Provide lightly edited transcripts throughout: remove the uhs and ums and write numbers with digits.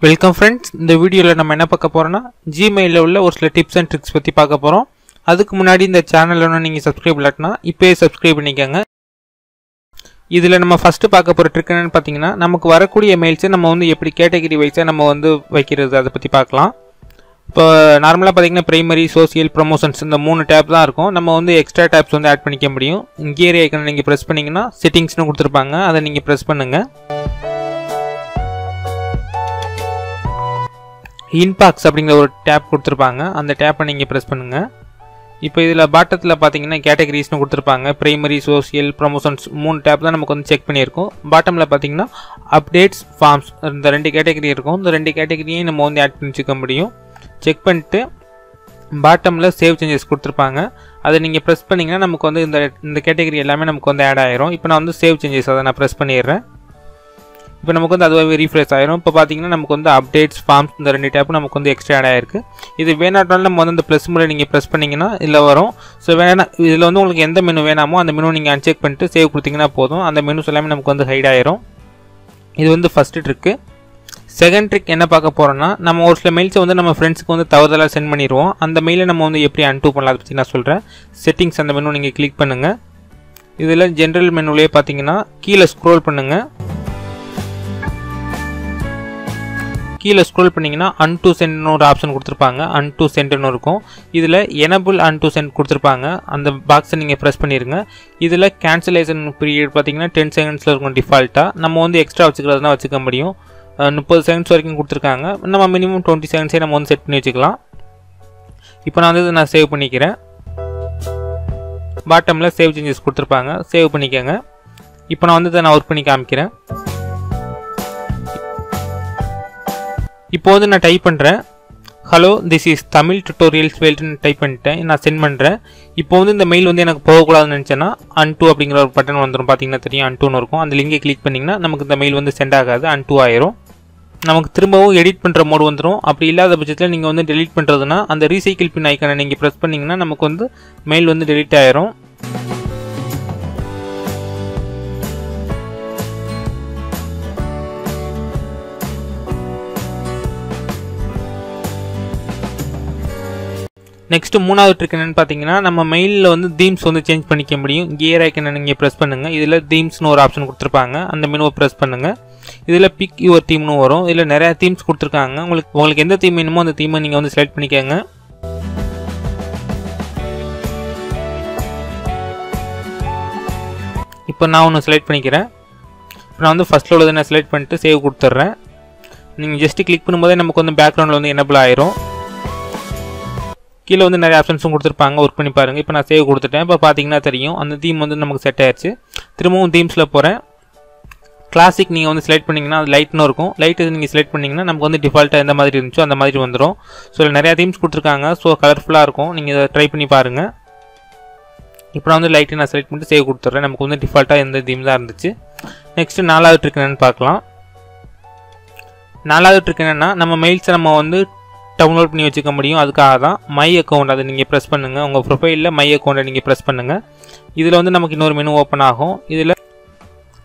Welcome friends. இந்த வீடியோவில் நம்ம என்ன பார்க்க போகிறோம்னா ஜிமெயிலில் உள்ள ஒரு சில டிப்ஸ் அண்ட் ட்ரிக்ஸ் பற்றி பார்க்க போகிறோம். அதுக்கு முன்னாடி இந்த சேனலில் ஒன்று நீங்கள் சப்ஸ்கிரைப் இல்லாட்டினா இப்போயே சப்ஸ்கிரைப் பண்ணிக்கோங்க. இதில் நம்ம ஃபஸ்ட்டு பார்க்க போகிற ட்ரிக் என்னென்னு பார்த்தீங்கன்னா, நமக்கு வரக்கூடிய மெயில்ஸை நம்ம வந்து எப்படி கேட்டகரி வைஸாக நம்ம வந்து வைக்கிறது அதை பற்றி பார்க்கலாம். இப்போ நார்மலாக பார்த்தீங்கன்னா பிரைமரி, சோசியல், ப்ரொமோஷன்ஸ் இந்த 3 டேப் தான் இருக்கும். நம்ம வந்து எக்ஸ்ட்ரா டேப்ஸ் வந்து ஆட் பண்ணிக்க முடியும். கியர் ஐக்கனை நீங்கள் ப்ரெஸ் பண்ணிங்கன்னா செட்டிங்ஸ்னு கொடுத்துருப்பாங்க, அதை நீங்கள் ப்ரெஸ் பண்ணுங்கள். இன்பாக்ஸ் அப்படிங்கிற ஒரு டேப் கொடுத்துருப்பாங்க, அந்த டேப்பை நீங்கள் ப்ரெஸ் பண்ணுங்கள். இப்போ இதில் பாட்டத்தில் பார்த்தீங்கன்னா கேட்டகரிஸ்னு கொடுத்துருப்பாங்க. பிரைமரி, சோசியல், ப்ரொமோஷன்ஸ் 3 டேப் தான் நமக்கு வந்து செக் பண்ணியிருக்கோம். பாட்டமில் பார்த்தீங்கன்னா அப்டேட்ஸ், ஃபார்ம்ஸ் இந்த 2 கேட்டகரி இருக்கும். இந்த 2 கேட்டகரியும் நம்ம வந்து ஆட் பண்ணி வச்சுக்க முடியும். செக் பண்ணிட்டு பாட்டமில் சேவ் சேஞ்சஸ் கொடுத்துருப்பாங்க, அதை நீங்கள் ப்ரெஸ் பண்ணிங்கன்னா நமக்கு வந்து இந்த கேட்டகரி எல்லாமே நமக்கு வந்து ஆட் ஆயிரும். இப்போ நான் வந்து சேவ் சேஞ்சஸ் அதை நான் ப்ரெஸ் பண்ணிடுறேன். இப்போ நமக்கு வந்து அதுவாகவே ரீஃப்ரெஷ் ஆயிரும். இப்போ பார்த்தீங்கன்னா நமக்கு வந்து அப்டேட்ஸ், ஃபார்ம்ஸ் இந்த 2 டேப்பும் நமக்கு வந்து எக்ஸ்ட்ரா ஆட் ஆயிருக்கு. இது வேணாட்டாலும் நம்ம வந்து இந்த ப்ளஸ் முறை நீங்கள் ப்ரெஸ் பண்ணிங்கன்னா இதில் வரும். ஸோ இதில் வந்து உங்களுக்கு எந்த மெனு வேணாமோ அந்த மெனு நீங்கள் அன்செக் பண்ணிட்டு சேவ் கொடுத்தீங்கன்னா போதும். அந்த மெனுஸ் எல்லாமே நமக்கு வந்து ஹைட் ஆயிரும். இது வந்து ஃபஸ்ட்டு ட்ரிக்கு. செகண்ட் ட்ரிக் என்ன பார்க்க போகிறோன்னா, நம்ம ஒரு சில மெயில்ஸை வந்து நம்ம ஃப்ரெண்ட்ஸுக்கு வந்து தவறுதலாக சென்ட் பண்ணிடுவோம். அந்த மெயிலை நம்ம வந்து எப்படி அன்டூ பண்ணலாம் அதை பற்றி நான் சொல்கிறேன். செட்டிங்ஸ் அந்த மெனு நீங்கள் கிளிக் பண்ணுங்கள். இதில் ஜென்ரல் மெனுலேயே பார்த்தீங்கன்னா கீழே ஸ்க்ரோல் பண்ணுங்கள். கீழே ஸ்க்ரோல் பண்ணிங்கன்னா அன்டூ சென்ட்னு ஒரு ஆப்ஷன் கொடுத்துருப்பாங்க, அன்டூ சென்ட்னு இருக்கும். இதில் எனபிள் அன்டூ சென்ட் கொடுத்துருப்பாங்க, அந்த பாக்ஸை நீங்கள் ப்ரெஸ் பண்ணிடுங்க. இதில் கேன்சலேஷன் பீரியட் பார்த்தீங்கன்னா 10 செகண்ட்ஸில் இருக்கும் டிஃபால்ட்டாக. நம்ம வந்து எக்ஸ்ட்ரா வச்சுக்கிறதுனா வச்சுக்க முடியும். 30 செகண்ட்ஸ் வரைக்கும் கொடுத்துருக்காங்க. நம்ம மினிமம் 20 செகண்ட்ஸே நம்ம வந்து செட் பண்ணி வச்சுக்கலாம். இப்போ நான் வந்து நான் சேவ் பண்ணிக்கிறேன். பாட்டமில் சேவ் சேஞ்சஸ் கொடுத்துருப்பாங்க, சேவ் பண்ணிக்கோங்க. இப்போ நான் வந்து நான் ஒர்க் பண்ணி காமிக்கிறேன். இப்போ வந்து நான் டைப் பண்ணுறேன், hello this is Tamil tutorials வேல்டுன்னு டைப் பண்ணிட்டேன். நான் சென்ட் பண்ணுறேன். இப்போ வந்து இந்த மெயில் வந்து எனக்கு போகக்கூடாதுன்னு நினச்சேன்னா அன்டூ அப்படிங்கிற ஒரு பட்டன் வந்துடும். பார்த்தீங்கன்னா தெரியும், அன்டூன்னு இருக்கும். அந்த லிங்கை கிளிக் பண்ணிங்கன்னா நமக்கு இந்த மெயில் வந்து சென்ட் ஆகாது, அன்டூ ஆயிரும். நமக்கு திரும்பவும் எடிட் பண்ணுற மோடு வந்துடும். அப்படி இல்லாத பட்சத்தில் நீங்கள் வந்து டெலிட் பண்ணுறதுனா அந்த ரீசைக்கிள் பின் ஐக்கனை நீங்கள் ப்ரெஸ் பண்ணிங்கன்னா நமக்கு வந்து மெயில் வந்து டெலிட் ஆயிரும். நெக்ஸ்ட்டு 3வது ட்ரிக் என்னென்னு பார்த்தீங்கன்னா, நம்ம மெயிலில் வந்து தீம்ஸ் வந்து சேஞ்ச் பண்ணிக்க முடியும். கியர் ஐக்கனை நீங்கள் ப்ரெஸ் பண்ணுங்கள். இதில் தீம்ஸ்னு ஒரு ஆப்ஷன் கொடுத்துருப்பாங்க, அந்த மெனுவை ப்ரெஸ் பண்ணுங்கள். இதில் பிக் யுவர் தீம்னு வரும். இதில் நிறையா தீம்ஸ் கொடுத்துருக்காங்க. உங்களுக்கு எந்த தீம் வேணுமோ அந்த தீமை நீங்கள் வந்து செலக்ட் பண்ணிக்கோங்க. இப்போ நான் ஒன்று செலக்ட் பண்ணிக்கிறேன். இப்போ நான் வந்து ஃபஸ்ட்டில் உள்ளதை நான் செலக்ட் பண்ணிட்டு சேவ் கொடுத்துட்றேன். நீங்கள் ஜஸ்ட்டு கிளிக் பண்ணும்போதே நமக்கு வந்து பேக்ரவுண்டில் வந்து எனபிள் ஆயிரும். கீழே வந்து நிறைய ஆப்ஷன்ஸும் கொடுத்துருப்பாங்க, ஒர்க் பண்ணி பாருங்கள். இப்போ நான் சேவ் கொடுத்துட்டேன். இப்போ பார்த்தீங்கன்னா தெரியும் அந்த தீம் வந்து நமக்கு செட் ஆயிடுச்சு. திரும்பவும் தீம்ஸில் போகிறேன். கிளாசிக் நீங்கள் வந்து செலக்ட் பண்ணிங்கன்னா அது லைட்னு இருக்கும். லைட்டு நீங்கள் செலக்ட் பண்ணிங்கன்னா நமக்கு வந்து டிஃபால்ட்டாக எந்த மாதிரி இருந்துச்சோ அந்த மாதிரி வந்துடும். ஸோ நிறையா தீம்ஸ் கொடுத்துருக்காங்க, ஸோ கலர்ஃபுல்லாக இருக்கும். நீங்கள் இதை ட்ரை பண்ணி பாருங்கள். இப்போ நான் வந்து லைட்டு நான் செலக்ட் பண்ணிட்டு சேவ் கொடுத்துட்றேன். நமக்கு வந்து டிஃபால்ட்டாக எந்த தீம் தான் இருந்துச்சு. நெக்ஸ்ட்டு 4வது ட்ரிக் என்னென்னு பார்க்கலாம். 4வது ட்ரிக் என்னென்னா, நம்ம மெயில்ஸை நம்ம வந்து டவுன்லோட் பண்ணி வச்சுக்க முடியும். அதுக்காக தான் மை அக்கௌண்ட் அதை நீங்கள் ப்ரெஸ் பண்ணுங்கள். உங்கள் ப்ரொஃபைலில் மை அக்கௌண்ட்டை நீங்கள் ப்ரெஸ் பண்ணுங்கள். இதில் வந்து நமக்கு இன்னொரு மெனு ஓப்பன் ஆகும். இதில்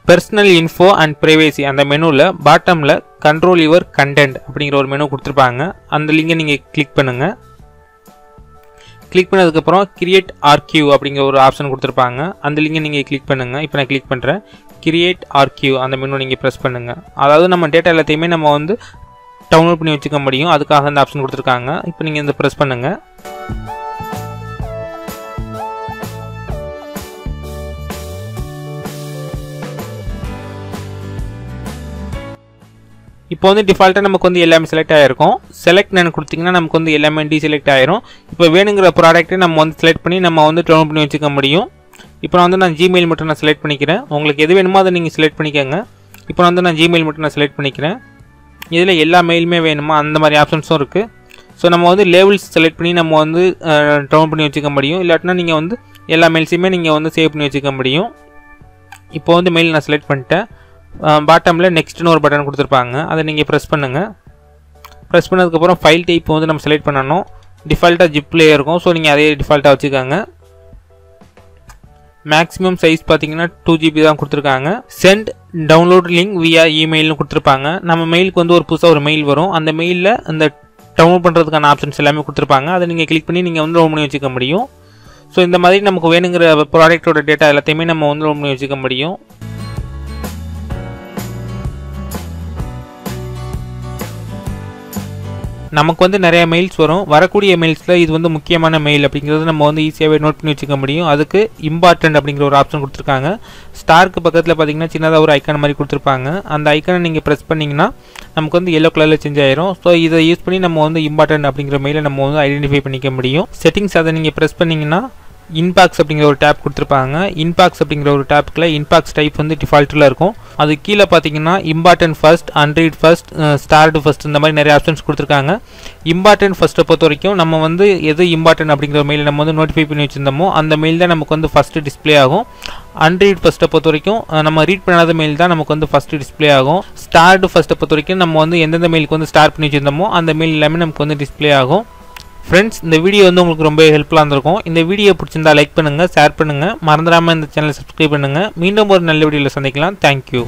பர்சனல் இன்ஃபோ அண்ட் ப்ரைவேசி அந்த மெனுவில் பாட்டமில் கண்ட்ரோல் யுவர் கண்டென்ட் அப்படிங்கிற ஒரு மெனு கொடுத்துருப்பாங்க. அந்த லிங்கை நீங்கள் கிளிக் பண்ணுங்கள். கிளிக் பண்ணதுக்கப்புறம் கிரியேட் ஆர்கியூ அப்படிங்கிற ஒரு ஆப்ஷன் கொடுத்துருப்பாங்க. அந்த லிங்கை நீங்கள் கிளிக் பண்ணுங்கள். இப்போ நான் கிளிக் பண்ணுறேன். கிரியேட் ஆர்கியூ அந்த மெனு நீங்கள் ப்ரெஸ் பண்ணுங்கள். அதாவது நம்ம டேட்டா எல்லாத்தையுமே நம்ம வந்து டவுன்லோட் பண்ணி வச்சுக்க முடியும். அதுக்காக இந்த ஆப்ஷன் கொடுத்துருக்காங்க. இப்போ நீங்கள் இந்த ப்ரெஸ் பண்ணுங்கள். இப்போ வந்து டிஃபால்ட்டாக நமக்கு வந்து எல்லாமே செலக்ட் ஆகிருக்கும். செலக்ட் நான் கொடுத்தீங்கன்னா நமக்கு வந்து எல்லாமே டீசெலக்ட் ஆயிரும். இப்போ வேணுங்கிற ப்ராடக்ட்டை நம்ம வந்து செலக்ட் பண்ணி நம்ம வந்து டவுன்லோட் பண்ணி வச்சுக்க முடியும். இப்போ நான் வந்து ஜிமெயில் மட்டும் நான் செலக்ட் பண்ணிக்கிறேன். உங்களுக்கு எது வேணுமோ அதை நீங்கள் செலக்ட் பண்ணிக்கோங்க. இப்போ வந்து நான் ஜிமெயில் மட்டும் நான் செலக்ட் பண்ணிக்கிறேன். இதில் எல்லா மெயிலுமே வேணுமா அந்த மாதிரி ஆப்ஷன்ஸும் இருக்குது. ஸோ நம்ம வந்து லேபிள்ஸ் செலக்ட் பண்ணி நம்ம வந்து டவுன்லோட் பண்ணி வச்சுக்க முடியும். இல்லாட்டினா நீங்கள் வந்து எல்லா மெயில்ஸையுமே நீங்கள் வந்து சேவ் பண்ணி வச்சுக்க முடியும். இப்போ வந்து மெயில் நான் செலக்ட் பண்ணிட்டேன். பாட்டமில் நெக்ஸ்ட்னு ஒரு பட்டன் கொடுத்துருப்பாங்க, அதை நீங்கள் ப்ரெஸ் பண்ணுங்கள். ப்ரெஸ் பண்ணதுக்கப்புறம் ஃபைல் டைப் வந்து நம்ம செலக்ட் பண்ணணும். டிஃபால்ட்டாக ஜிப்லேயே இருக்கும், ஸோ நீங்கள் அதே டிஃபால்ட்டாக வச்சுக்கோங்க. மேக்ஸிமம் சைஸ் பார்த்தீங்கன்னா 2GB தான் கொடுத்துருக்காங்க. சென்ட் டவுன்லோட் லிங்க் வியா இமெயில்னு கொடுத்துருப்பாங்க. நம்ம மெயிலுக்கு வந்து ஒரு புதுசாக ஒரு மெயில் வரும். அந்த மெயிலில் அந்த டவுன்லோட் பண்ணுறதுக்கான ஆப்ஷன்ஸ் எல்லாமே கொடுத்துருப்பாங்க. அதை நீங்கள் கிளிக் பண்ணி நீங்கள் வந்து டவுன் பண்ணி வச்சுக்க முடியும். ஸோ இந்த மாதிரி நமக்கு வேணுங்கிற ப்ராடக்ட்டோட டேட்டா எல்லாத்தையுமே நம்ம வந்து டவுன் பண்ணி வச்சுக்க முடியும். நமக்கு வந்து நிறைய மெயில்ஸ் வரும். வரக்கூடிய மெயில்ஸில் இது வந்து முக்கியமான மெயில் அப்படிங்கிறது நம்ம வந்து ஈஸியாகவே நோட் பண்ணி வச்சுக்க முடியும். அதுக்கு இம்பார்ட்டன்ட் அப்படிங்கிற ஒரு ஆப்ஷன் கொடுத்துருக்காங்க. ஸ்டாருக்கு பக்கத்தில் பார்த்தீங்கன்னா சின்னதாக ஒரு ஐக்கான் மாதிரி கொடுத்துருப்பாங்க. அந்த ஐக்கானை நீங்கள் ப்ரெஸ் பண்ணிங்கன்னா நமக்கு வந்து எல்லோ கலரில் சேஞ்ச் ஆயிரும். ஸோ இதை யூஸ் பண்ணி நம்ம வந்து இம்பார்ட்டன்ட் அப்படிங்கிற மெயிலை நம்ம வந்து ஐடென்டிஃபை பண்ணிக்க முடியும். செட்டிங்ஸ் அதை நீங்கள் ப்ரெஸ் பண்ணிங்கன்னா இன்பாக்ஸ் அப்படிங்கிற ஒரு டேப் கொடுத்துருப்பாங்க. இன்பாக்ஸ் அப்படிங்கிற ஒரு டேப்புக்குள்ள இன்பாக்ஸ் டைப் வந்து டிஃபால்ட்டில் இருக்கும். அது கீழே பார்த்தீங்கன்னா important first, unread first, starred first இந்த மாதிரி நிறைய ஆப்ஷன்ஸ் கொடுத்துருக்காங்க. இம்பார்ட்டன்ட் ஃபர்ஸ்ட்டை பொறுத்த வரைக்கும் நம்ம வந்து எது இம்பார்ட்டன்ட் அப்படிங்கிற மெயில் நம்ம வந்து நோட்டிஃபை பண்ணி வச்சிருந்தோமோ அந்த மெயில் தான் நமக்கு வந்து ஃபஸ்ட்டு டிஸ்பிளே ஆகும். அன்ரீட் ஃபர்ஸ்ட்டை பொறுத்த வரைக்கும் நம்ம ரீட் பண்ணாத மெயில் தான் நமக்கு வந்து ஃபஸ்ட்டு டிஸ்பிளே ஆகும். ஸ்டார்டு ஃபர்ஸ்ட்டை பொறுத்த வரைக்கும் நம்ம வந்து எந்தெந்த மெயிலுக்கு வந்து ஸ்டார்ட் பண்ணி வச்சிருந்தோமோ அந்த மெயில் எல்லாமே நமக்கு வந்து டிஸ்பிளே ஆகும். ஃப்ரெண்ட்ஸ், இந்த வீடியோ வந்து உங்களுக்கு ரொம்ப ஹெல்ப்ஃபுல்லாக இருந்திருக்கும். இந்த வீடியோ பிடிச்சிருந்தா லைக் பண்ணுங்கள், ஷேர் பண்ணுங்கள், மறந்துடாமல் இந்த சேனலை சப்ஸ்கிரைப் பண்ணுங்கள். மீண்டும் ஒரு நல்ல வீடியோவில் சந்திக்கலாம். தேங்க்யூ.